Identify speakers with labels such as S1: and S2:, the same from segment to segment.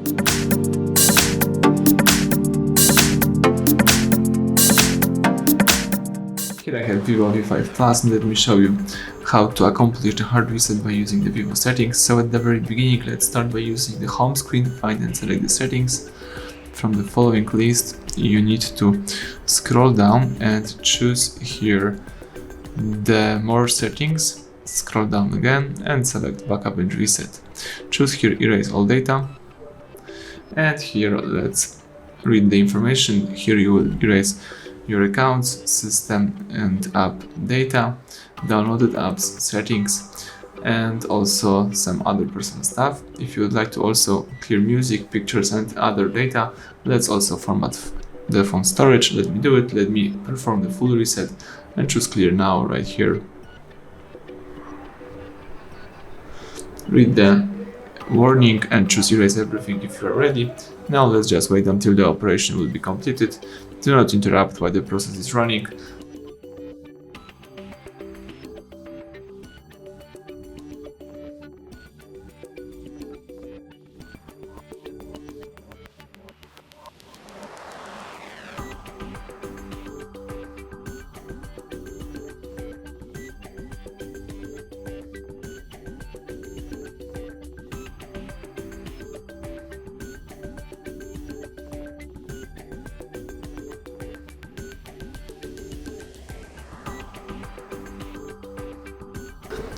S1: Here I have VIVO V5 Plus, and let me show you how to accomplish the hard reset by using the Vivo settings. So at the very beginning, let's start by using the home screen, find and select the settings. From the following list, you need to scroll down and choose here the more settings. Scroll down again and select backup and reset. Choose here erase all data, and here let's read the information. Here you will erase your accounts, system and app data, downloaded apps, settings, and also some other personal stuff. If you would like to also clear music, pictures and other data, let's also format the phone storage. Let me do it. Let me perform the full reset and choose clear now right here. Read the warning and choose erase everything if you are ready. Now let's just wait until the operation will be completed. Do not interrupt while the process is running.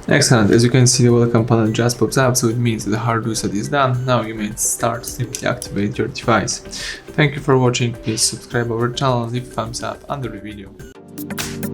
S1: Excellent, as you can see the welcome panel just pops up, so it means the hard reset is done. Now you may start, simply activate your device. Thank you for watching, please subscribe our channel, leave thumbs up under the video.